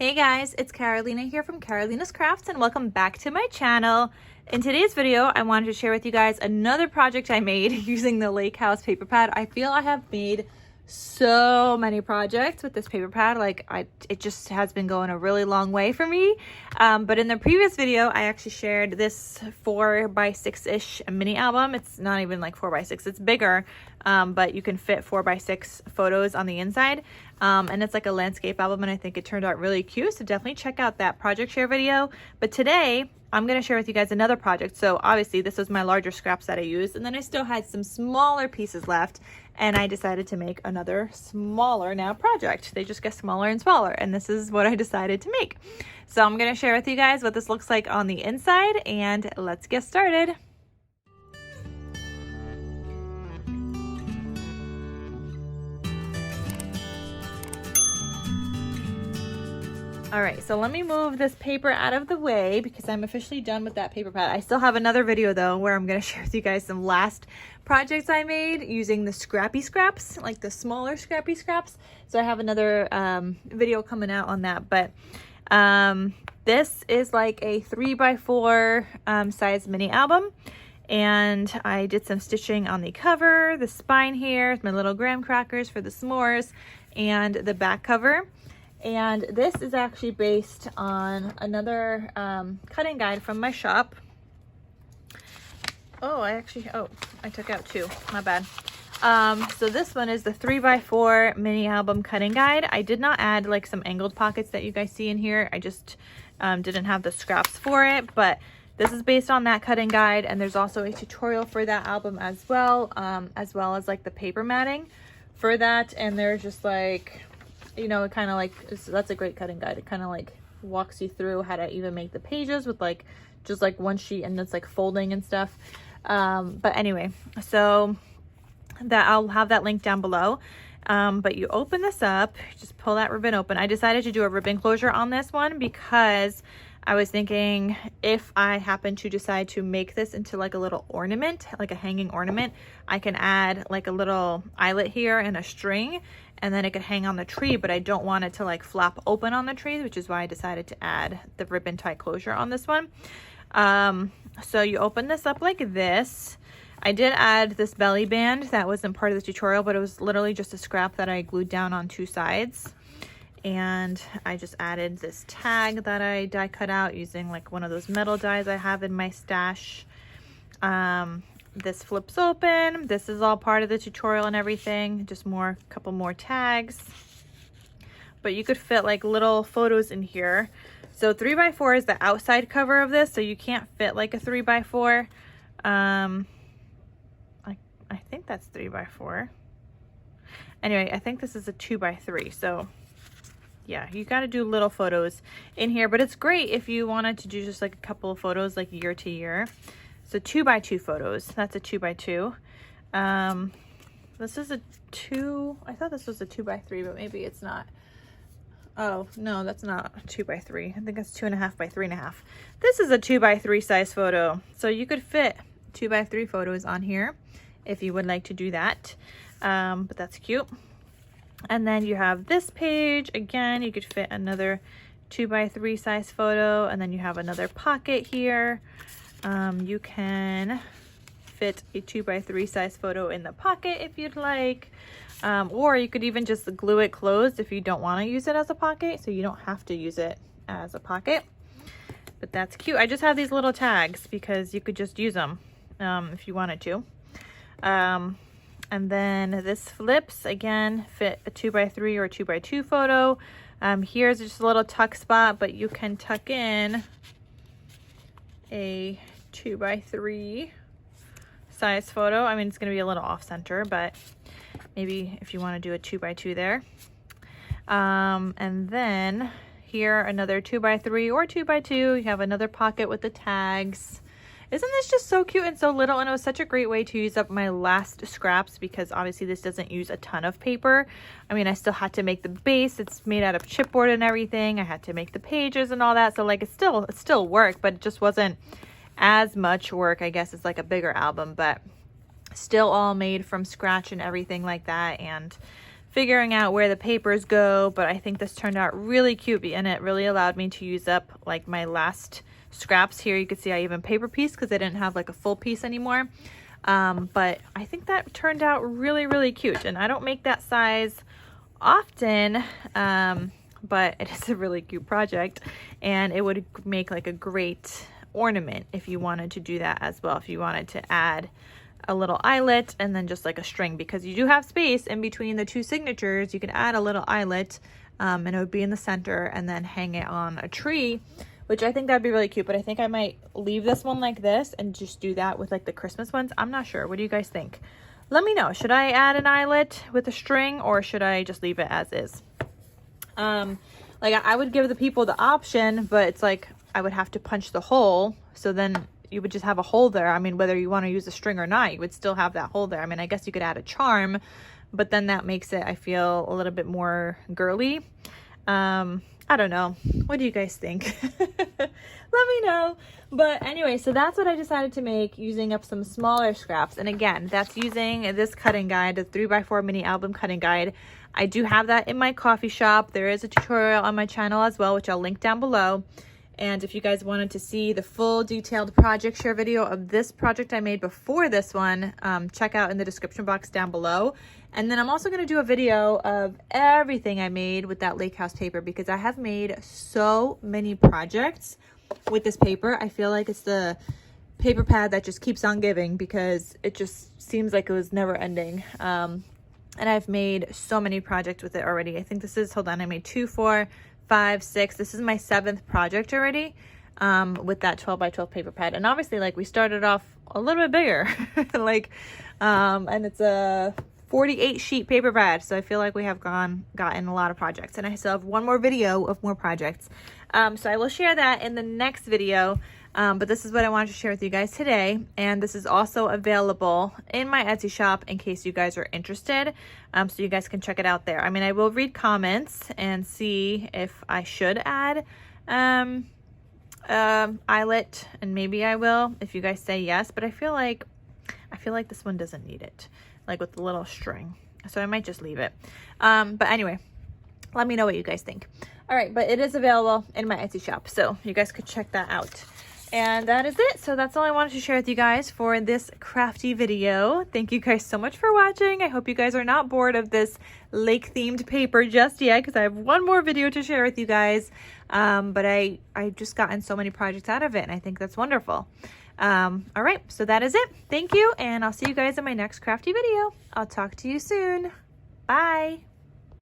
Hey guys, it's Carolina here from KarolinasKrafts and welcome back to my channel. In today's video, I wanted to share with you guys another project I made using the Lake House paper pad. I feel I have made so many projects with this paper pad. It just has been going a really long way for me. But in the previous video, I actually shared this 4x6-ish mini album. It's not even like 4x6, it's bigger, but you can fit 4x6 photos on the inside. And it's like a landscape album, and I think it turned out really cute. So definitely check out that project share video. But today, I'm going to share with you guys another project. So obviously this was my larger scraps that I used, and then I still had some smaller pieces left, and I decided to make another smaller now project. They just get smaller and smaller, and this is what I decided to make. So I'm going to share with you guys what this looks like on the inside, and let's get started. All right, so let me move this paper out of the way because I'm officially done with that paper pad. I still have another video though where I'm gonna share with you guys some last projects I made using the scrappy scraps, like the smaller scrappy scraps. So I have another video coming out on that, but this is like a 3x4 size mini album. And I did some stitching on the cover, the spine here, my little graham crackers for the s'mores, and the back cover. And this is actually based on another cutting guide from my shop. I took out two, my bad. So this one is the 3x4 mini album cutting guide. I did not add like some angled pockets that you guys see in here. I just didn't have the scraps for it, but this is based on that cutting guide, and there's also a tutorial for that album as well as like the paper matting for that. And there's just like, you know, it kind of like, that's a great cutting guide. It kind of like walks you through how to even make the pages with like just like one sheet, and it's like folding and stuff. But anyway, so that I'll have that link down below. But you open this up, just pull that ribbon open. I decided to do a ribbon closure on this one because I was thinking if I happen to decide to make this into like a little ornament, like a hanging ornament, I can add like a little eyelet here and a string, and then it could hang on the tree, but I don't want it to like flap open on the tree, which is why I decided to add the ribbon tie closure on this one. So you open this up like this. I did add this belly band that wasn't part of the tutorial, but it was literally just a scrap that I glued down on two sides. And I just added this tag that I die cut out using like one of those metal dies I have in my stash. This flips open. This is all part of the tutorial and everything, just couple more tags. But you could fit like little photos in here. So 3x4 is the outside cover of this, so you can't fit like a 3x4. I think that's 3x4. Anyway, I think this is a 2x3, so yeah, you got to do little photos in here, but it's great if you wanted to do just like a couple of photos like year to year. So 2x2 photos, that's a 2x2. This is a 2, I thought this was a 2x3, but maybe it's not. Oh no, that's not a 2x3. I think it's 2.5 by 3.5. This is a 2x3 size photo. So you could fit 2x3 photos on here if you would like to do that. But that's cute. And then you have this page. Again, you could fit another 2x3 size photo, and then you have another pocket here. You can fit a 2x3 size photo in the pocket if you'd like, or you could even just glue it closed if you don't want to use it as a pocket, so you don't have to use it as a pocket. But that's cute. I just have these little tags because you could just use them if you wanted to. And then this flips, again, fit a 2x3 or a 2x2 photo. Here's just a little tuck spot, but you can tuck in a 2x3 size photo. I mean, it's going to be a little off center, but maybe if you want to do a 2x2 there. And then here, another 2x3 or 2x2. You have another pocket with the tags. Isn't this just so cute and so little? And it was such a great way to use up my last scraps because obviously this doesn't use a ton of paper. I mean, I still had to make the base. It's made out of chipboard and everything. I had to make the pages and all that. So like it's still work, but it just wasn't as much work, I guess. It's like a bigger album, but still all made from scratch and everything like that. And figuring out where the papers go, but I think this turned out really cute, and it really allowed me to use up like my last scraps here. You can see I even paper piece because I didn't have like a full piece anymore. But I think that turned out really, really cute, and I don't make that size often, but it is a really cute project, and it would make like a great ornament if you wanted to do that as well, if you wanted to add a little eyelet and then just like a string, because you do have space in between the two signatures. You can add a little eyelet, and it would be in the center, and then hang it on a tree, which I think that'd be really cute. But I think I might leave this one like this and just do that with like the Christmas ones. I'm not sure. What do you guys think? Let me know. Should I add an eyelet with a string, or should I just leave it as is? Like I would give the people the option, but it's like I would have to punch the hole, so then you would just have a hole there. I mean, whether you want to use a string or not, you would still have that hole there. I mean, I guess you could add a charm, but then that makes it, I feel, a little bit more girly. I don't know. What do you guys think? Let me know. But anyway, so that's what I decided to make, using up some smaller scraps. And again, that's using this cutting guide, the 3x4 mini album cutting guide. I do have that in my coffee shop. There is a tutorial on my channel as well, which I'll link down below. And if you guys wanted to see the full detailed project share video of this project I made before this one, check out in the description box down below. And then I'm also going to do a video of everything I made with that lake house paper, because I have made so many projects with this paper. I feel like it's the paper pad that just keeps on giving, because it just seems like it was never ending. And I've made so many projects with it already. I think this is, hold on, I made 2, 4, 5, 6. This is my 7th project already, with that 12x12 paper pad. And obviously, like, we started off a little bit bigger, like, and it's a 48 sheet paper pad. So I feel like we have gotten a lot of projects, and I still have one more video of more projects. So I will share that in the next video. But this is what I wanted to share with you guys today. And this is also available in my Etsy shop in case you guys are interested. So you guys can check it out there. I mean, I will read comments and see if I should add eyelet, and maybe I will if you guys say yes. But I feel like this one doesn't need it, like with the little string. So I might just leave it. But anyway, let me know what you guys think. All right, but it is available in my Etsy shop, so you guys could check that out. And that is it. So that's all I wanted to share with you guys for this crafty video. Thank you guys so much for watching. I hope you guys are not bored of this lake themed paper just yet, because I have one more video to share with you guys. But I've just gotten so many projects out of it, and I think that's wonderful. All right, so that is it. Thank you, and I'll see you guys in my next crafty video. I'll talk to you soon. Bye.